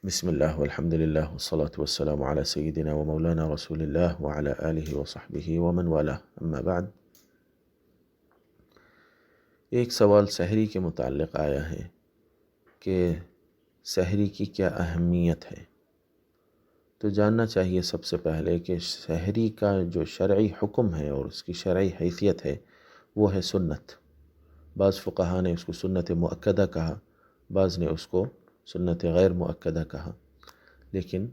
بسم اللہ والحمد للہ والصلاة والسلام علی سیدنا و مولانا رسول اللہ وعلی آلہ وصحبہ ومن والاه اما بعد۔ ایک سوال سحری کے متعلق آیا ہے کہ سحری کی کیا اہمیت ہے۔ تو جاننا چاہیے سب سے پہلے کہ سحری کا جو شرعی حکم ہے اور اس کی شرعی حیثیت ہے وہ ہے سنت۔ بعض فقہا نے اس کو سنت مؤکدہ کہا، بعض نے اس کو سنت غیر مؤکدہ کہا، لیکن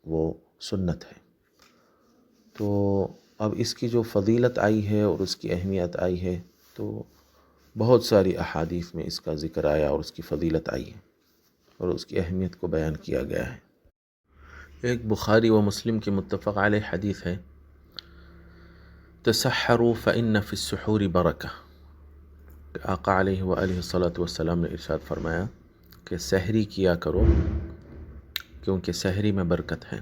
وہ سنت ہے۔ تو اب اس کی جو فضیلت آئی ہے اور اس کی اہمیت آئی ہے تو بہت ساری احادیث میں اس کا ذکر آیا اور اس کی فضیلت آئی ہے اور اس کی اہمیت کو بیان کیا گیا ہے۔ ایک بخاری و مسلم کی متفق علیہ حدیث ہے، تسحروا فإن فی السحور برکہ۔ آقا علیہ وآلہ والسلام نے ارشاد فرمایا کہ سحری کیا کرو کیونکہ سحری میں برکت ہے۔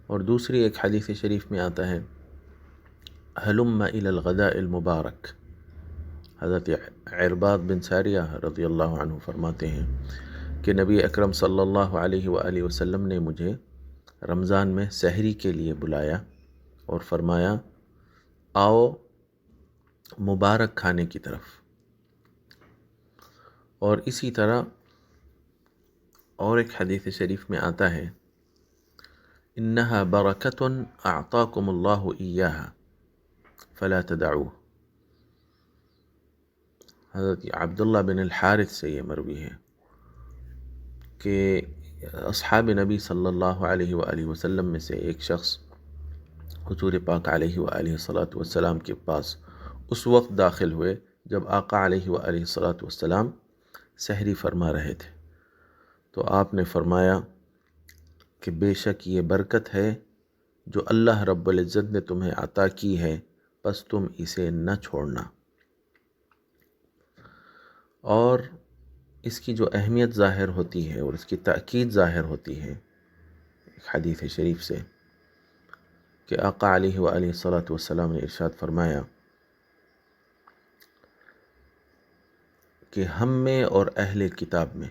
اور دوسری ایک حدیث شریف میں آتا ہے، ہلم الی الغداء المبارک۔ حضرت عرباض بن ساریہ رضی اللہ عنہ فرماتے ہیں کہ نبی اکرم صلی اللہ علیہ وآلہ وسلم نے مجھے رمضان میں سحری کے لیے بلایا اور فرمایا آؤ مبارک کھانے کی طرف۔ اور اسی طرح اور ایک حدیث شریف میں آتا ہے، انہا برکۃ اعطاکم اللہ ایہا فلا تدعوہ۔ حضرت عبداللہ بن الحارث سے یہ مروی ہے کہ اصحاب نبی صلی اللہ علیہ وآلہ وسلم میں سے ایک شخص حضور پاک علیہ وآلہ والسلام کے پاس اس وقت داخل ہوئے جب آقا علیہ وآلہ والسلام سحری فرما رہے تھے۔ تو آپ نے فرمایا کہ بے شک یہ برکت ہے جو اللہ رب العزت نے تمہیں عطا کی ہے، بس تم اسے نہ چھوڑنا۔ اور اس کی جو اہمیت ظاہر ہوتی ہے اور اس کی تاکید ظاہر ہوتی ہے ایک حدیث شریف سے کہ آقا علیہ وآلہ والسلام نے ارشاد فرمایا کہ ہم میں اور اہل کتاب میں،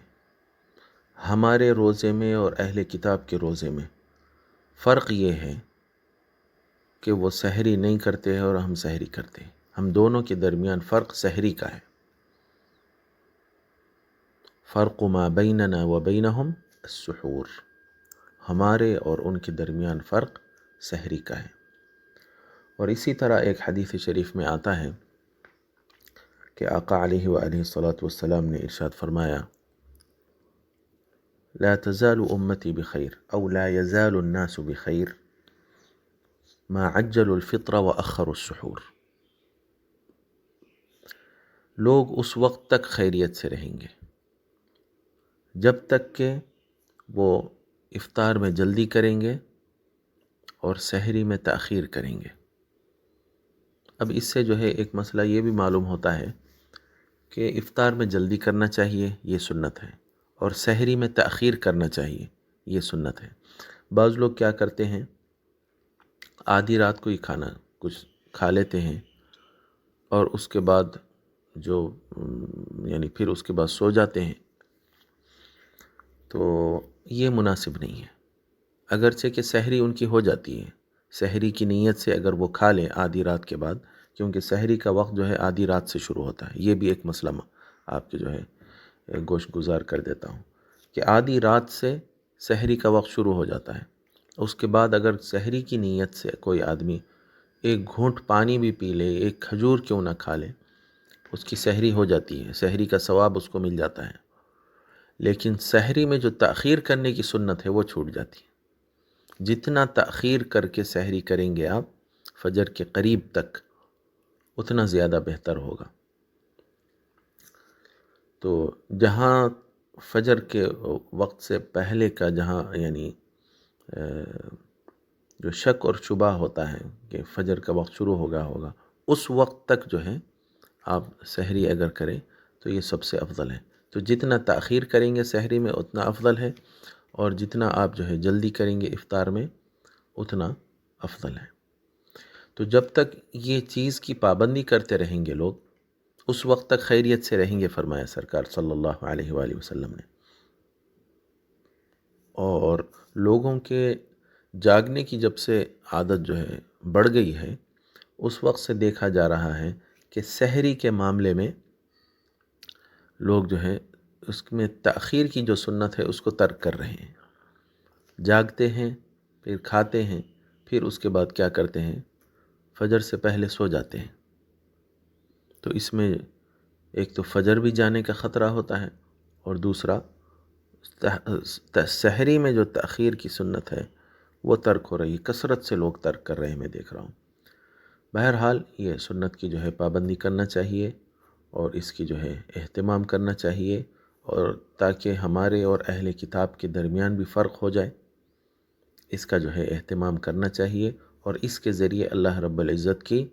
ہمارے روزے میں اور اہل کتاب کے روزے میں فرق یہ ہے کہ وہ سحری نہیں کرتے ہیں اور ہم سحری کرتے ہیں۔ ہم دونوں کے درمیان فرق سحری کا ہے۔ فرق ما بیننا و بینہم السحور، ہمارے اور ان کے درمیان فرق سحری کا ہے۔ اور اسی طرح ایک حدیث شریف میں آتا ہے کہ آقا علیہ وآلہ والسلام نے ارشاد فرمایا، لا تزال امتی بخیر او لا يزال الناس بخیر ما عجلوا الفطر واخروا السحور۔ لوگ اس وقت تک خیریت سے رہیں گے جب تک کہ وہ افطار میں جلدی کریں گے اور سحری میں تاخیر کریں گے۔ اب اس سے جو ہے ایک مسئلہ یہ بھی معلوم ہوتا ہے کہ افطار میں جلدی کرنا چاہیے، یہ سنت ہے، اور سحری میں تاخیر کرنا چاہیے، یہ سنت ہے۔ بعض لوگ کیا کرتے ہیں، آدھی رات کو ہی کھانا کچھ کھا لیتے ہیں اور اس کے بعد پھر اس کے بعد سو جاتے ہیں، تو یہ مناسب نہیں ہے۔ اگرچہ کہ سحری ان کی ہو جاتی ہے، سحری کی نیت سے اگر وہ کھا لیں آدھی رات کے بعد، کیونکہ سحری کا وقت جو ہے آدھی رات سے شروع ہوتا ہے۔ یہ بھی ایک مسئلہ آپ کے جو ہے گوشت گزار کر دیتا ہوں کہ آدھی رات سے سحری کا وقت شروع ہو جاتا ہے۔ اس کے بعد اگر سحری کی نیت سے کوئی آدمی ایک گھونٹ پانی بھی پی لے، ایک کھجور کیوں نہ کھا لے، اس کی سحری ہو جاتی ہے، سحری کا ثواب اس کو مل جاتا ہے۔ لیکن سحری میں جو تاخیر کرنے کی سنت ہے وہ چھوٹ جاتی ہے۔ جتنا تاخیر کر کے سحری کریں گے آپ فجر کے قریب تک، اتنا زیادہ بہتر ہوگا۔ تو جہاں فجر کے وقت سے پہلے کا جہاں جو شک اور شبہ ہوتا ہے کہ فجر کا وقت شروع ہوگا، اس وقت تک جو ہے آپ سحری اگر کریں تو یہ سب سے افضل ہے۔ تو جتنا تاخیر کریں گے سحری میں اتنا افضل ہے، اور جتنا آپ جو ہے جلدی کریں گے افطار میں اتنا افضل ہے۔ تو جب تک یہ چیز کی پابندی کرتے رہیں گے لوگ، اس وقت تک خیریت سے رہیں گے، فرمایا سرکار صلی اللہ علیہ وآلہ وسلم نے۔ اور لوگوں کے جاگنے کی جب سے عادت جو ہے بڑھ گئی ہے، اس وقت سے دیکھا جا رہا ہے کہ سحری کے معاملے میں لوگ جو ہے اس میں تاخیر کی جو سنت ہے اس کو ترک کر رہے ہیں، جاگتے ہیں، پھر کھاتے ہیں، پھر اس کے بعد کیا کرتے ہیں، فجر سے پہلے سو جاتے ہیں۔ تو اس میں ایک تو فجر بھی جانے کا خطرہ ہوتا ہے، اور دوسرا سحری میں جو تاخیر کی سنت ہے وہ ترک ہو رہی ہے، کثرت سے لوگ ترک کر رہے ہیں، میں دیکھ رہا ہوں۔ بہرحال یہ سنت کی جو ہے پابندی کرنا چاہیے، اور اس کی جو ہے اہتمام کرنا چاہیے، اور تاکہ ہمارے اور اہل کتاب کے درمیان بھی فرق ہو جائے، اس کا جو ہے اہتمام کرنا چاہیے، اور اس کے ذریعے اللہ رب العزت کی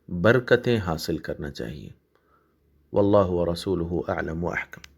برکتیں حاصل کرنا چاہیے۔ واللہ ورسولہ اعلم و احکم۔